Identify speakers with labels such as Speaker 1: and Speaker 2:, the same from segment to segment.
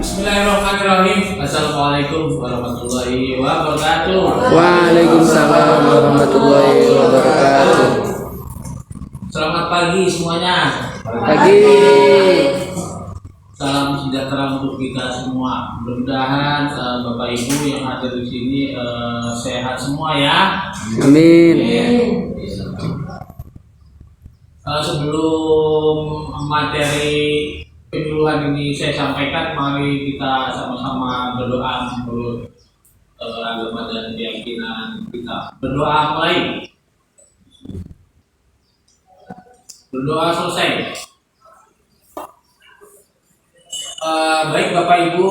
Speaker 1: Bismillahirrahmanirrahim. Assalamualaikum warahmatullahi wabarakatuh.
Speaker 2: Waalaikumsalam warahmatullahi wabarakatuh.
Speaker 1: Selamat pagi semuanya.
Speaker 2: Pagi.
Speaker 1: Salam sejahtera untuk kita semua. Mudah-mudahan Bapak Ibu yang ada di sini sehat semua ya.
Speaker 2: Amin.
Speaker 1: Sebelum materi penyuluhan ini saya sampaikan, mari kita sama-sama berdoa menurut agama dan keyakinan kita. Berdoa mulai. Berdoa selesai. Baik Bapak Ibu,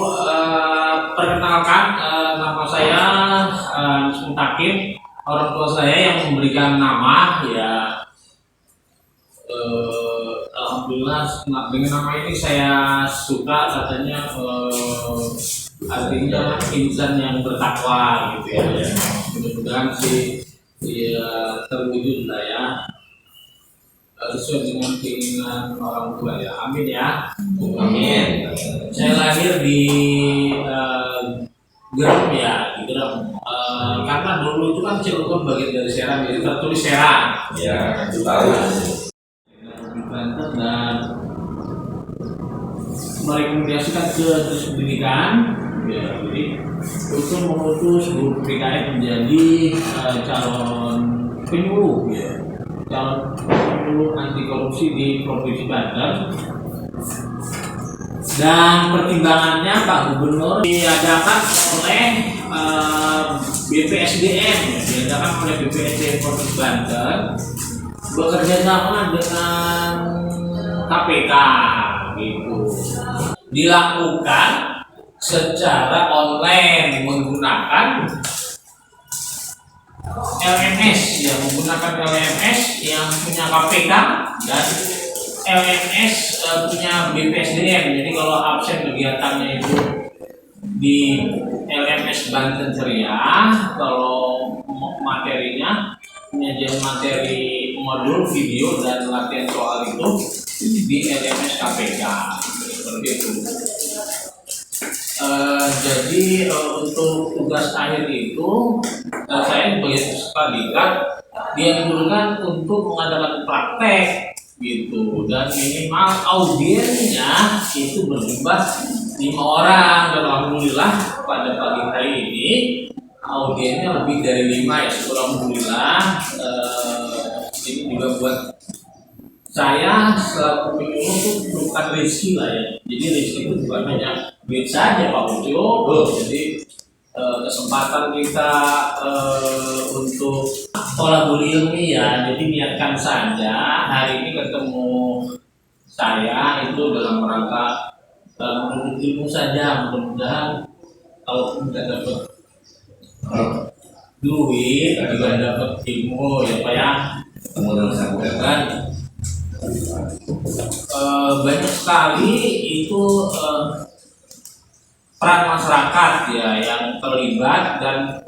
Speaker 1: perkenalkan nama saya Mutakin. Orang tua saya yang memberikan nama ya. Alhamdulillah dengan nama ini saya suka, katanya artinya insan yang bertakwa gitu ya. Mudah-mudahan sih ya terwujud lah ya, sesuai dengan keinginan orang tua ya. Amin ya. Amin. Saya lahir di Gerem ya, di Gerem. Karena dulu itu kan Cilegon bagian dari Serang, jadi tertulis Serang.
Speaker 3: Ya, itu tahu.
Speaker 1: Banten dan merekomendasikan ke Dinas Pendidikan ya, jadi untuk mengutus guru PKN menjadi calon penyuluh ya, calon penyuluh anti korupsi di Provinsi Banten. Dan pertimbangannya Pak Gubernur diadakan oleh BPSDM ya, diadakan oleh BPSDM Provinsi Banten bekerja sama dengan KPK gitu, dilakukan secara online menggunakan LMS ya, menggunakan LMS yang punya KPK dan LMS punya BPSDM. Jadi kalau absen kegiatannya itu di LMS Banten Ceria, kalau materinya penyajian materi modul video dan latihan soal itu di LMS KPK seperti itu. Jadi untuk tugas akhir itu saya sebagai peserta diklat dianjurkan untuk mengadakan praktek gitu, dan minimal audiennya itu berjumlah 5 orang, dan alhamdulillah pada pagi hari ini audiennya lebih dari 5 ya, alhamdulillah. Ini juga buat saya selaku penyuluh itu bukan rezeki lah ya. Jadi rezeki itu bukan hanya duit saja Pak Ujo. Jadi kesempatan kita untuk olah ilmi ya. Jadi niatkan saja hari ini ketemu saya itu dalam rangka menuntut ilmu saja. Mudah-mudahan kalau tidak dapat duit juga dapat ilmu ya Pak ya.
Speaker 3: Kemudian sampaikan
Speaker 1: banyak sekali itu peran masyarakat ya yang terlibat, dan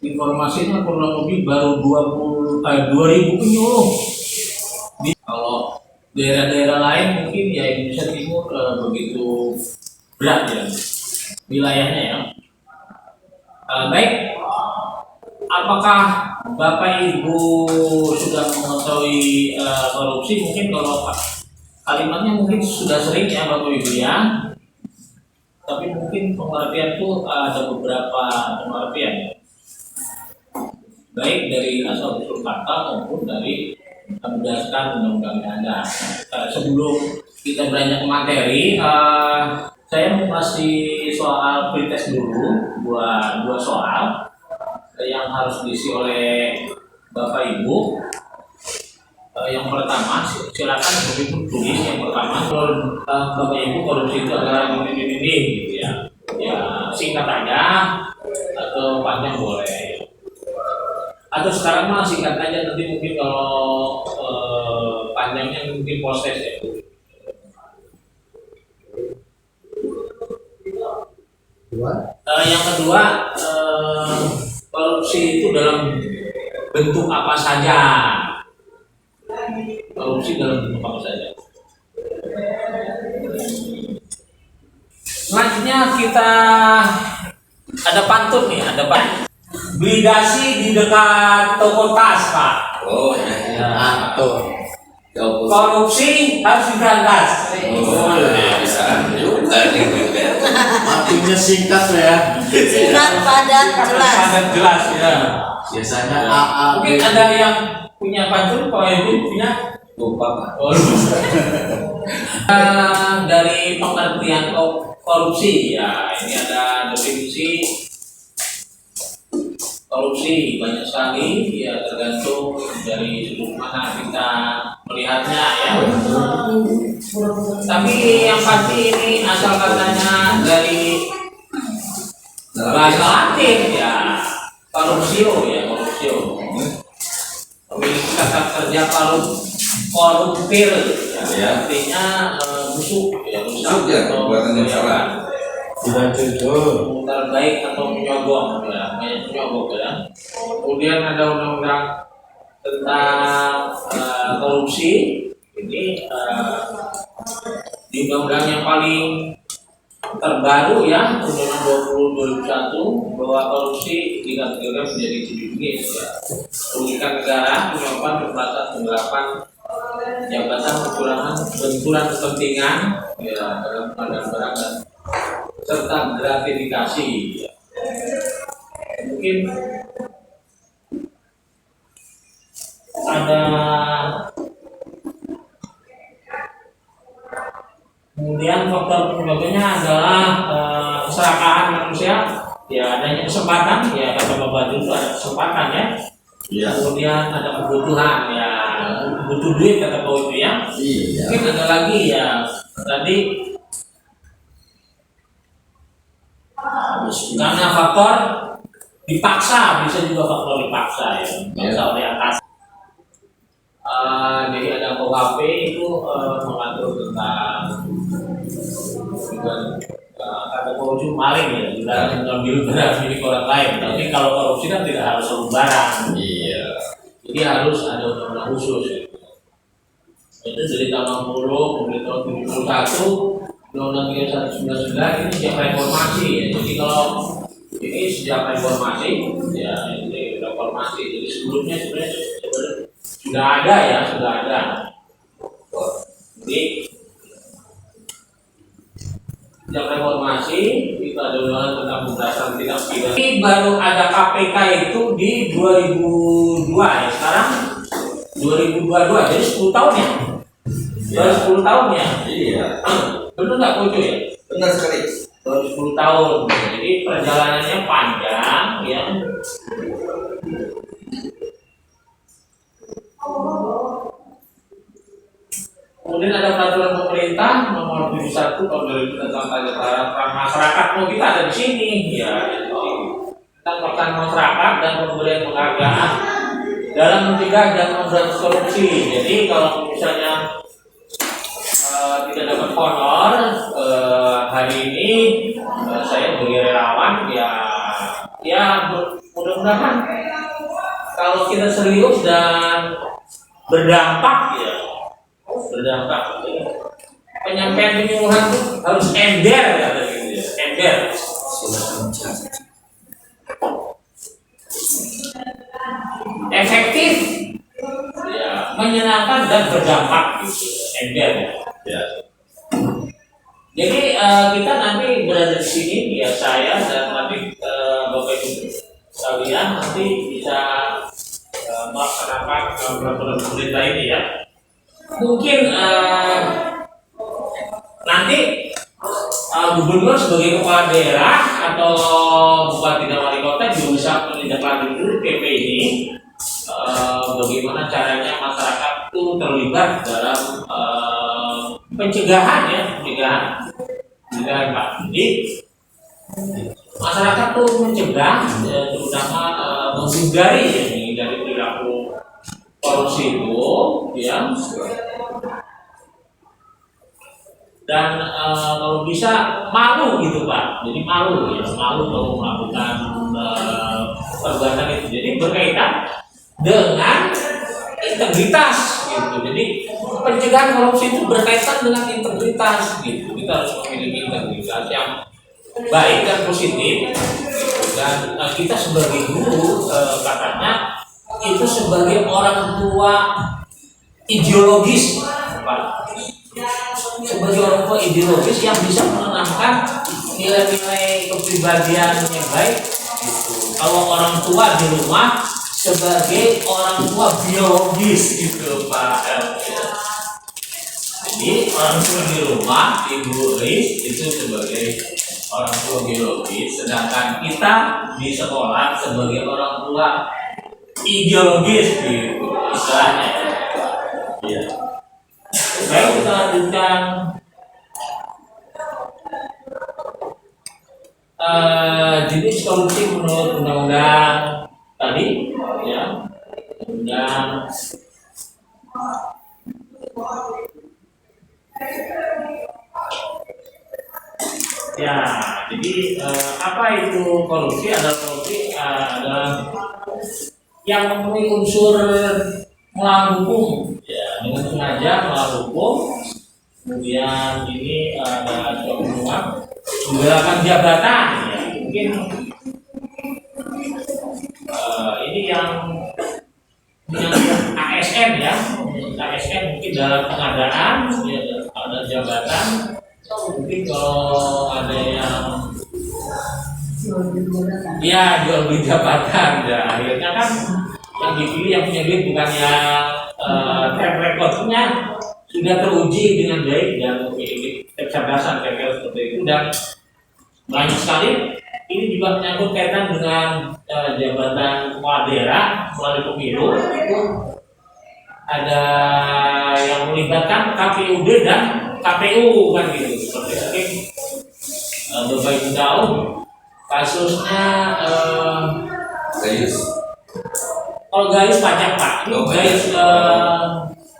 Speaker 1: informasinya kurang lebih baru 2000 penyuluh. Kalau daerah-daerah lain mungkin ya Indonesia Timur begitu berat ya wilayahnya ya. Baik, apakah Bapak Ibu sudah mengetahui korupsi? Mungkin kalau kalimatnya mungkin sudah sering ya Bapak Ibu ya. Tapi mungkin pengertian itu ada beberapa pengertian ya. Baik dari asal usul kata maupun dari berdasarkan undang-undang yang ada. Sebelum kita beranjak ke materi, saya mau kasih soal pretest dulu, dua soal yang harus diisi oleh Bapak Ibu. Yang pertama, silakan begitu tulis. Yang pertama, Bapak Ibu, korupsi itu adalah ini gitu ya. Ya singkat aja atau panjang boleh. Atau sekarang mah singkat aja, nanti mungkin kalau panjangnya mungkin proses ya. Yang kedua, korupsi itu dalam bentuk apa saja? Korupsi dalam bentuk apa saja? Selanjutnya kita ada pantun nih, ada pantun. Beli dasi di dekat toko tas, Pak.
Speaker 3: Oh ya.
Speaker 2: Tuh.
Speaker 1: Korupsi harus diberantas.
Speaker 3: Oh ya, bisa juga nih.
Speaker 4: Artinya singkat ya.
Speaker 5: Singkat, padat, jelas.
Speaker 1: Padat, jelas ya.
Speaker 4: Biasanya
Speaker 1: Ya.
Speaker 4: AA.
Speaker 1: Mungkin ada yang punya pantun, Pak Edwin punya?
Speaker 3: Lupa Pak.
Speaker 1: Oh, dari pengertian korupsi ya, ini ada definisi korupsi banyak sekali ya, tergantung dari sudut mana kita melihatnya ya. Tapi yang pasti ini asal katanya dari bahasa Latin ya, corruptio ya, corruptio. Memiliki kata kerja corruptir ya, artinya busuk ya,
Speaker 3: Busuk ya, perbuatan yang salah.
Speaker 4: Tidak jujur.
Speaker 1: memutar baik atau menyogok ya, banyak menyogok ya. Kemudian ada undang-undang tentang korupsi ini di undang-undang yang paling terbaru ya, Undang-Undang 20 2001 bahwa korupsi dikategorikan menjadi 7 jenis ya. Merugikan negara, penyuapan, pemerasan, penggelapan, jabatan, kekurangan, benturan kepentingan ya, dalam pengadaan barang dan serta gratifikasi ya. Mungkin ada kemudian faktor penyebabnya adalah keserakahan manusia ya, adanya kesempatan ya, kata Bapak dulu ada kesempatan ya.
Speaker 4: Iya.
Speaker 1: Kemudian ada kebutuhan ya, butuh duit kata Pak itu ya.
Speaker 4: Iya.
Speaker 1: Mungkin ada lagi ya, tadi karena faktor dipaksa, bisa juga faktor dipaksa ya, dipaksa oleh atas. Jadi ada KUHP itu mengatur tentang juga kata korupsi maling ya, tidak mengambil barang milik orang lain. Tapi kalau korupsi kan tidak harus selalu barang.
Speaker 3: Iya.
Speaker 1: Jadi harus ada undang-undang khusus. Gitu. Itu dari tahun 60, kemudian tahun 71, Undang-Undang 3199 ini sejak reformasi ya. Jadi kalau ini sejak reformasi ya, ini reformasi. Jadi sebelumnya sebenarnya sudah ada ya, sudah ada. Jadi sejak reformasi itu ada undang-undang tentang pemberantasan tindak pidana. Ini baru ada KPK itu di 2002 ya. Sekarang 2022, jadi 10 tahun ya. Baru 10 tahun ya.
Speaker 3: Iya.
Speaker 1: Benar nggak Koco ya?
Speaker 3: Benar sekali.
Speaker 1: Baru 10 tahun. Jadi perjalanannya panjang ya. Kemudian ada peraturan pemerintah nomor 71 tahun 2000 tentang pajak peran masyarakat. Oh, kita ada di sini ya. Tentang peran masyarakat dan pemberian penghargaan dalam mencegah dan memberantas korupsi. Jadi kalau misalnya tidak dapat honor hari ini, saya sebagai relawan ya mudah-mudahan kalau kita serius dan berdampak ya, penyampaian penyuluhan itu harus ember ya, gitu ya, ember. Efektif ya, menyenangkan dan berdampak gitu, ember ya.
Speaker 3: Ya.
Speaker 1: Jadi kita nanti berada di sini ya, saya dan nanti Bapak Ibu sekalian nanti bisa melaksanakan peraturan pemerintah ini ya. Mungkin nanti gubernur sebagai kepala daerah atau bupati dan wali kota juga bisa menindaklanjuti PP ini. Bagaimana caranya masyarakat itu terlibat dalam pencegahan ya, pencegahan Pak. Jadi masyarakat tuh mencegah ya, terutama menghindari ya, menghindari perilaku korupsi itu ya. Dan kalau bisa malu gitu Pak, jadi malu ya, malu kalau melakukan perbuatan itu. Jadi berkaitan dengan integritas gitu. Jadi pencegahan korupsi itu berkaitan dengan integritas gitu. Kita harus memiliki integritas yang baik dan positif gitu. Dan kita sebagai guru katanya itu sebagai orang tua ideologis, Pak. Sebagai orang tua ideologis yang bisa menanamkan nilai-nilai kepribadian yang baik gitu. Kalau orang tua di rumah sebagai orang tua biologis gitu, Pak. Jadi orang tua di rumah, ibu Riz itu sebagai orang tua biologis, sedangkan kita di sekolah sebagai orang tua ideologis gitu istilahnya. Iya. Baik, kita lanjutkan. Jenis korupsi menurut undang-undang tadi, ya, undang ya. Jadi apa itu korupsi? Adalah yang memenuhi unsur melawan hukum, ya, dengan sengaja melawan hukum. Kemudian ini ada keuntungan menggunakan jabatan, ya, mungkin ini yang ASN, ya, ASN mungkin dalam pengadaan, ya, ada jabatan. Mungkin kalau ada yang ya jual beli jabatan, ya akhirnya kan yang dipilih yang punya duit bukan yang track recordnya sudah teruji dengan baik dan memiliki kecerdasan kira-kira seperti itu. Dan banyak sekali ini juga menyangkut kaitan dengan jabatan kepala daerah melalui pemilu. Itu ada yang melibatkan KPUD dan KPU kan gitu. Seperti Bapak Ibu tahu kasusnya
Speaker 3: Gayus.
Speaker 1: kalau Gayus pajak, Pak. Ini Gayus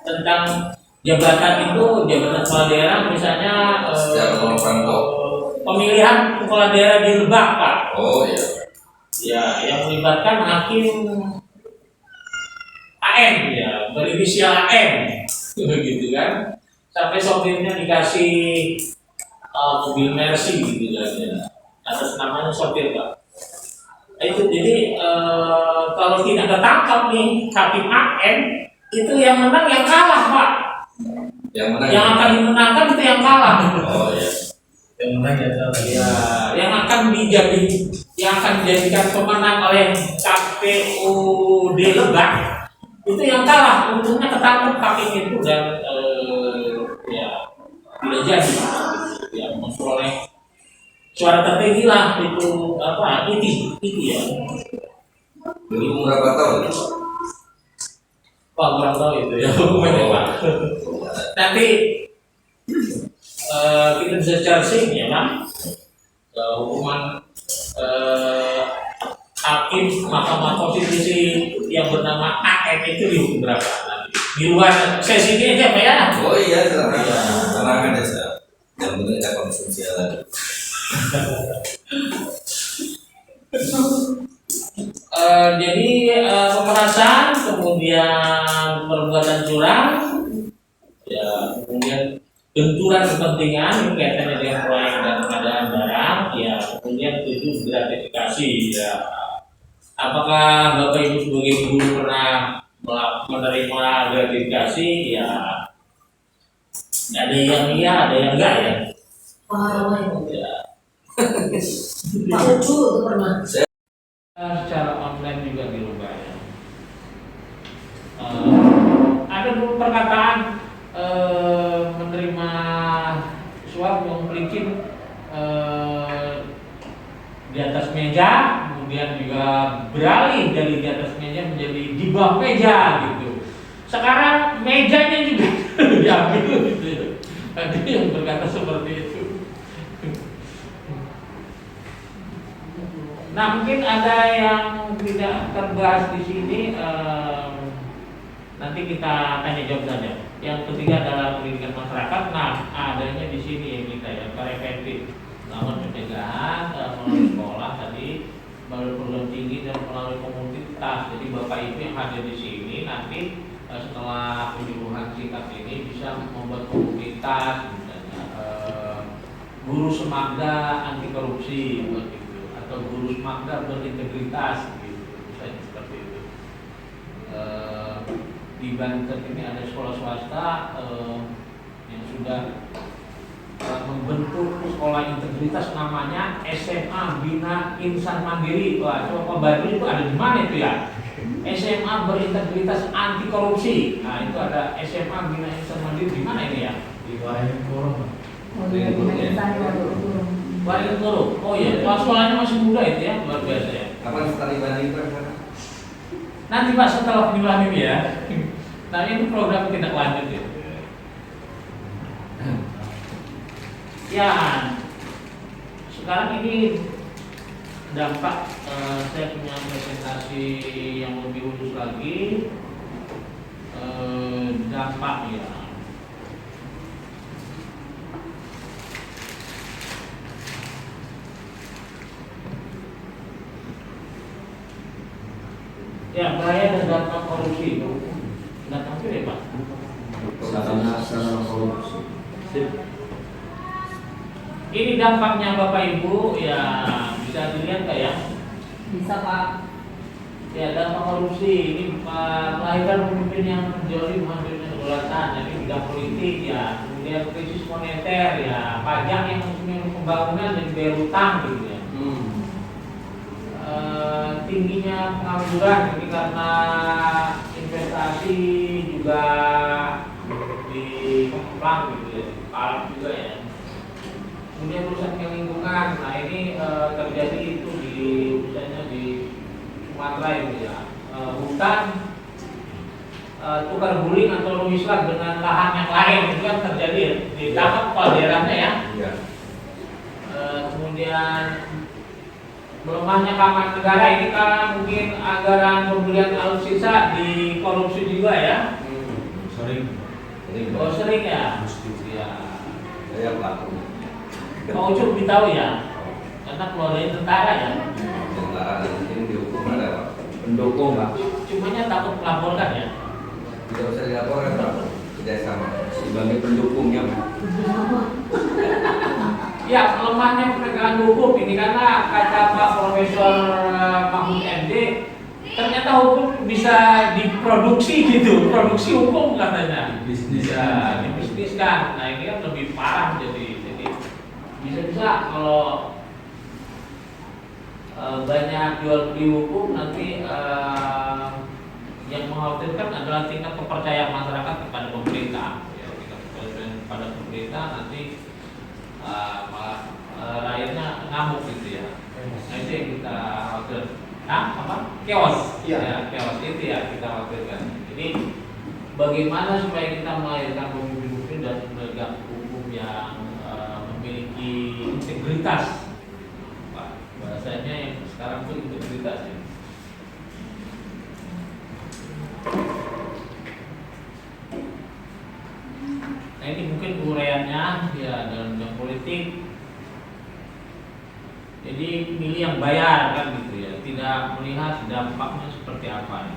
Speaker 1: tentang jabatan itu, jabatan kepala daerah misalnya pemilihan kepala daerah di Lebak, Pak.
Speaker 3: Oh iya.
Speaker 1: Ya, yang melibatkan hakim AM, ya, berinisial AM, gitu kan. Sampai sopirnya dikasih mobil Mercy gitu kan, ya. Atas namanya sopir, Pak. Itu jadi kalau tidak ketangkap nih hakim AM, itu yang menang yang kalah, Pak.
Speaker 3: Yang mana?
Speaker 1: Yang akan dimenangkan itu yang kalah.
Speaker 3: Oh iya.
Speaker 4: Yang mana ya?
Speaker 1: Ya, yang akan dijadikan pemenang oleh KPUD Lebak itu yang kalah. Untungnya ketangkep hakim itu dan ya tidak jadi, ya, memperoleh suara tertinggi lah itu apa itu ya.
Speaker 3: Dulu berapa tahun?
Speaker 1: Pak kurang tahu itu ya hukumannya, Pak. Nanti kita bisa charging ya, Pak. Hukuman hakim Mahkamah Konstitusi yang bernama AM itu dihukum berapa nanti? Di luar sesi ini aja, Pak ya.
Speaker 3: Oh iya, tenang aja. Yang penting ada konsumsi lagi.
Speaker 1: Jadi pemerasan, kemudian perbuatan curang, ya, kemudian benturan kepentingan ini kaitannya dengan proyek dan pengadaan barang, ya, kemudian 7 gratifikasi, ya. Apakah Bapak Ibu sebagai guru pernah menerima gratifikasi? Ya, ada yang iya, ada yang enggak ya. Ya.
Speaker 5: Pak Ucu itu pernah.
Speaker 1: Secara online juga dirubah ya. Ada perkataan menerima suap yang licin di atas meja, kemudian juga beralih dari di atas meja menjadi di bawah meja gitu. Sekarang mejanya juga diambil gitu. Ada yang berkata seperti itu. Nah, mungkin ada yang tidak terbahas di sini, nanti kita tanya jawab saja. Yang ketiga adalah pendidikan masyarakat. Nah, adanya di sini ya kita ya preventif, melakukan pencegahan melalui sekolah tadi, melalui perguruan tinggi dan melalui komunitas. Jadi Bapak Ibu yang hadir di sini nanti setelah penyuluhan singkat ini bisa bisa membuat komunitas, misalnya guru semagda anti korupsi begitu, atau guru semagda berintegritas gitu, misalnya seperti itu. Di Banten ini ada sekolah swasta yang sudah membentuk sekolah integritas namanya SMA Bina Insan Mandiri. Wah, coba Pak Badri itu ada di mana itu ya? SMA berintegritas anti korupsi. Nah, itu ada SMA Bina Insan Mandiri di mana ini ya?
Speaker 4: Di Wayangkoro.
Speaker 1: Wayangkoro. Oh iya, sekolahnya masih muda itu ya, luar biasa ya.
Speaker 3: Kapan setelah dibanding Pak?
Speaker 1: Nanti Pak setelah pemilu ini ya. Nah, ini program tindak lanjut ya. Ya, sekarang ini dampak saya punya presentasi yang lebih khusus lagi, dampak ya. Ya, bahaya dan dampak korupsi itu nggak tampil ya Pak?
Speaker 4: Sarana korupsi.
Speaker 1: Ini dampaknya Bapak Ibu ya, bisa dilihat nggak ya?
Speaker 5: Bisa Pak.
Speaker 1: Ya, dampak korupsi ini melahirkan pemimpin yang menjadi menghadirkan kedaulatan, jadi bidang politik ya, kemudian krisis moneter ya, pajak yang untuk pembangunan dan bayar utang gitu ya. Tingginya pengangguran ini karena investasi juga dikemplang gitu ya, parah juga ya. Kemudian rusak lingkungan, nah ini terjadi itu di misalnya di Sumatera itu ya, hutan tukar guling atau rumislah dengan lahan yang lain itu kan terjadi ya, ditangkap kepala daerahnya ya.
Speaker 3: Iya.
Speaker 1: Kemudian melemahnya keamanan negara ini kan mungkin anggaran pembelian alutsista dikorupsi juga ya.
Speaker 4: Sering.
Speaker 1: Oh sering ya. Ya.
Speaker 3: Saya pelaku.
Speaker 1: Pak Ucup lebih tahu ya, karena keluarganya tentara ya.
Speaker 3: Tentara ini dihukum ada Pak.
Speaker 4: Pendukung Pak.
Speaker 1: Cumanya takut melaporkan ya.
Speaker 3: Tidak usah dilaporkan Pak. Tidak sama.
Speaker 4: Sebagai pendukungnya Pak.
Speaker 1: Ya, lemahnya penegakan hukum ini karena kata Pak Profesor Mahmud MD, ternyata hukum bisa diproduksi gitu, produksi hukum katanya.
Speaker 4: Bisnis
Speaker 1: Ya, dibisniskan. Nah ini kan lebih parah jadi bisa-bisa kalau banyak jual beli hukum nanti yang mengkhawatirkan adalah tingkat kepercayaan masyarakat kepada pemerintah. Ya, tingkat kepercayaan kepada pemerintah nanti malah rakyatnya ngamuk gitu ya. Nah itu yang kita khawatir. Nah, apa? Chaos. Ya, chaos itu ya kita khawatirkan. Jadi bagaimana supaya kita melahirkan pemimpin dan penegak hukum yang memiliki integritas. Pak, bahasanya yang sekarang itu integritas ya. Nah ini mungkin uraiannya ya dalam bidang politik. Jadi milih yang bayar kan gitu ya, tidak melihat dampaknya seperti apa.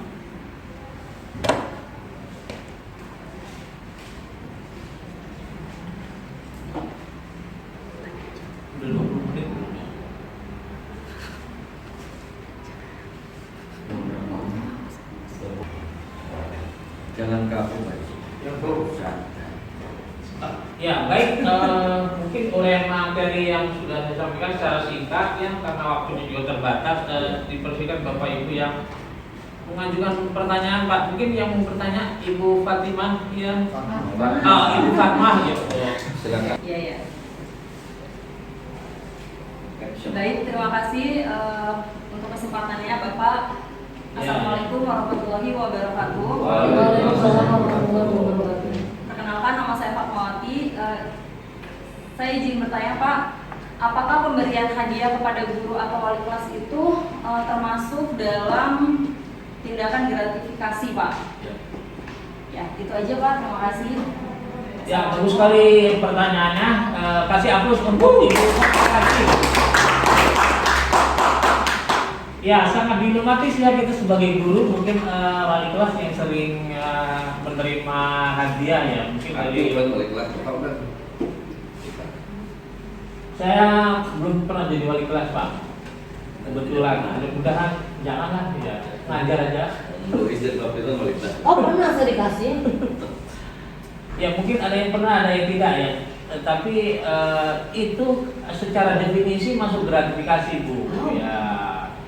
Speaker 1: Udah 20 menit belum ya?
Speaker 3: Jangan kaku Pak.
Speaker 4: Yang berusaha.
Speaker 1: Ya baik, mungkin uraian materi yang sudah saya sampaikan secara singkat ya, karena waktunya juga terbatas. Dipersilakan Bapak Ibu yang mengajukan pertanyaan. Pak, mungkin yang mau bertanya Ibu Fatimah yang Ibu Fatmah ya.
Speaker 3: Silakan.
Speaker 5: Iya ya. Baik, terima kasih untuk kesempatannya Bapak. Assalamualaikum warahmatullahi wabarakatuh.
Speaker 1: Waalaikumsalam
Speaker 5: warahmatullahi wabarakatuh. Perkenalkan, nama saya Fatmawati. Saya izin bertanya Pak, apakah pemberian hadiah kepada guru atau wali kelas itu termasuk dalam tindakan gratifikasi Pak? Ya, itu aja Pak. Terima kasih.
Speaker 1: Ya, bagus sekali pertanyaannya. Kasih aplaus untuk Ibu Fatmawati. Ya, sangat dilematis ya kita sebagai guru, mungkin wali kelas yang sering menerima hadiah ya, mungkin dari
Speaker 3: wali kelas.
Speaker 1: saya belum pernah jadi wali kelas Pak. Kebetulan, mudah-mudahan janganlah ya, ngajar aja.
Speaker 3: Lu izin waktu itu wali kelas.
Speaker 6: Oh pernah saya dikasih?
Speaker 1: Ya mungkin ada yang pernah, ada yang tidak ya. Tapi itu secara definisi masuk gratifikasi Bu. Ya.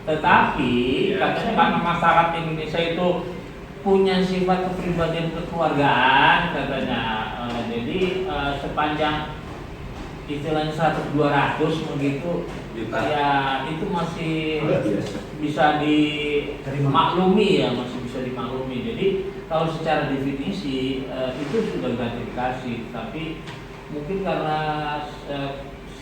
Speaker 1: Tetapi katanya karena masyarakat Indonesia itu punya sifat kepribadian kekeluargaan katanya. Jadi sepanjang istilahnya 100-200 begitu ya itu masih bisa dimaklumi ya, masih bisa dimaklumi. Jadi kalau secara definisi itu sudah gratifikasi, tapi mungkin karena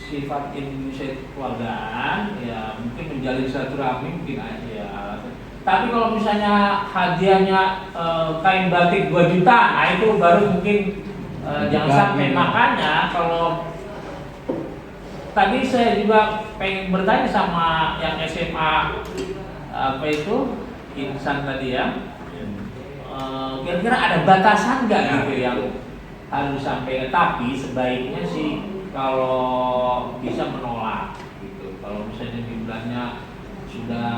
Speaker 1: sifat Indonesia itu keluargaan ya mungkin menjalin silaturahmi mungkin aja ya alasan. Tapi kalau misalnya hadiahnya kain batik 2 juta, nah itu baru mungkin jangan sampai. Makanya kalau tadi saya juga pengen bertanya sama yang SMA apa itu insan tadi ya, kira-kira ada batasan nggak gitu yang harus sampai? Tapi sebaiknya sih kalau bisa menolak gitu. Kalau misalnya jumlahnya sudah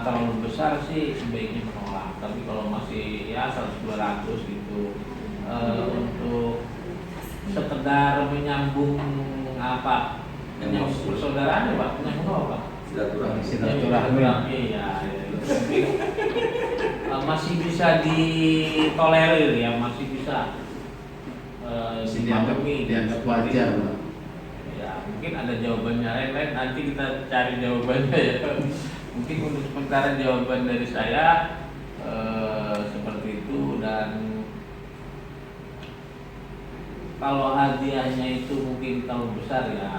Speaker 1: terlalu besar sih sebaiknya menolak. Tapi kalau masih ya 100-200 gitu untuk sekedar menyambung apa? Menyambung persaudaraan ya Pak, menyambung apa? Silaturahmi. Iya. Masih bisa ditolerir ya, masih bisa
Speaker 7: dianggap wajar Pak.
Speaker 1: Ya, mungkin ada jawabannya lain-lain, nanti kita cari jawabannya ya. Mungkin untuk sementara jawaban dari saya seperti itu. Dan kalau hadiahnya itu mungkin terlalu besar ya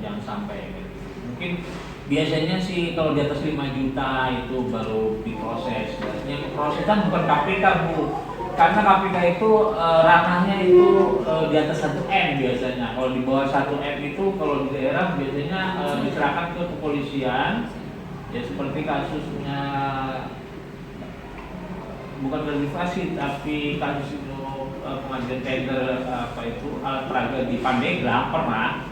Speaker 1: jangan sampai. Mungkin biasanya sih kalau di atas 5 juta itu baru diproses. Yang proses kan bukan KPK Bu, karena KPK itu ranahnya itu di atas 1M biasanya. Kalau di bawah 1M itu kalau di daerah biasanya diserahkan ke kepolisian. Ya seperti kasusnya bukan gratifikasi tapi kasus itu pengajuan tender apa itu alat peraga di Pandeglang pernah.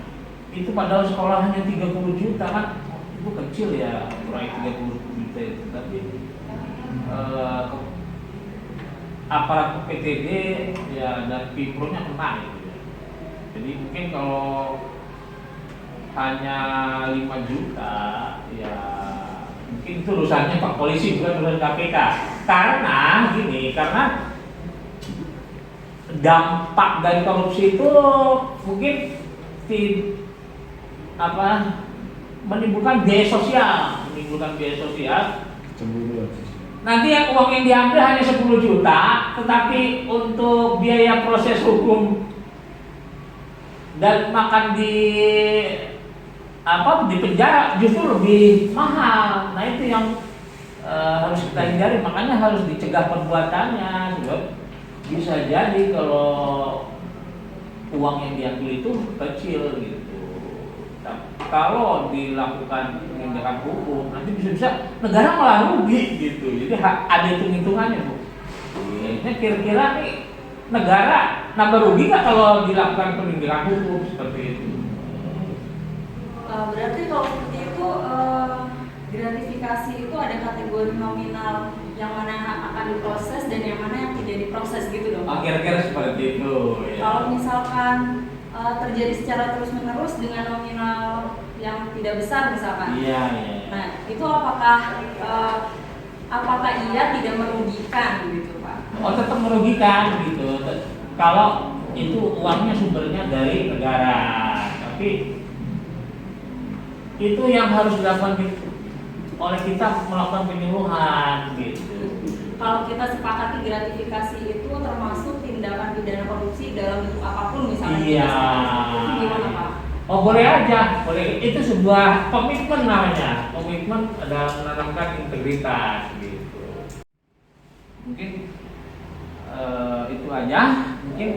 Speaker 1: Itu padahal sekolahnya 30 juta kan, itu kecil ya proyek 30 juta itu. Tapi aparat PTD ya dan Pipro-nya kena gitu ya. Jadi mungkin kalau hanya 5 juta ya mungkin itu urusannya Pak Polisi bukan urusan KPK. Karena gini, karena dampak dari korupsi itu mungkin menimbulkan biaya sosial, nanti yang uang yang diambil hanya 10 juta, tetapi untuk biaya proses hukum dan makan di penjara justru lebih mahal. Nah itu yang harus kita hindari, makanya harus dicegah perbuatannya. Sebab bisa jadi kalau uang yang diambil itu kecil gitu. Kalau dilakukan penindakan hukum, nanti bisa-bisa negara malah rugi gitu. Jadi ada hitung-hitungannya Bu. Ini kira-kira nih negara nambah rugi nggak kalau dilakukan penindakan hukum seperti itu?
Speaker 5: Berarti kalau seperti itu gratifikasi itu ada kategori nominal yang mana yang akan diproses dan yang mana yang tidak diproses gitu dong?
Speaker 1: Kira-kira seperti itu. Ya.
Speaker 5: Kalau misalkan terjadi secara terus-menerus dengan nominal yang tidak besar misalkan.
Speaker 1: Iya.
Speaker 5: Nah, itu apakah iya tidak merugikan gitu Pak?
Speaker 1: Oh tetap merugikan gitu. Kalau itu uangnya sumbernya dari negara, tapi itu yang harus dilakukan oleh kita melakukan penyuluhan gitu.
Speaker 5: Kalau kita sepakati gratifikasi itu termasuk tindakan pidana korupsi dalam bentuk apapun misalnya.
Speaker 1: Iya.
Speaker 5: Itu gimana Pak?
Speaker 1: Oh boleh aja, boleh. Itu sebuah komitmen namanya. Komitmen dalam menanamkan integritas gitu. Mungkin itu aja. Mungkin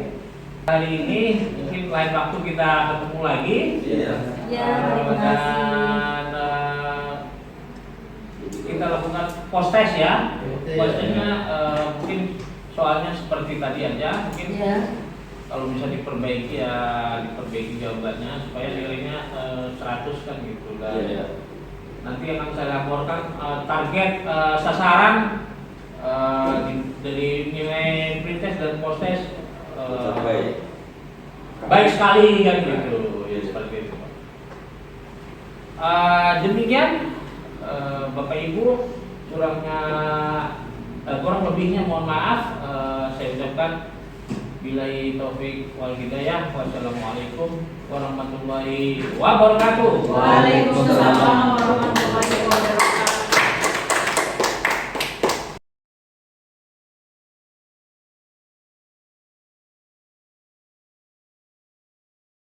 Speaker 1: hari ini, mungkin lain waktu kita ketemu lagi.
Speaker 3: Iya.
Speaker 5: Ya, terima kasih.
Speaker 1: Dan kita lakukan post test ya. Post testnya mungkin soalnya seperti tadi aja, mungkin kalau bisa diperbaiki ya diperbaiki jawabannya supaya nilainya 100 kan gitu. Dan nanti akan saya laporkan target sasaran dari nilai pretest dan post test baik sekali kan gitu ya, seperti itu. Demikian Bapak Ibu, kurang lebihnya mohon maaf. Saya ucapkan billahi taufik wal hidayah. Wassalamualaikum warahmatullahi wabarakatuh.
Speaker 5: Waalaikumsalam.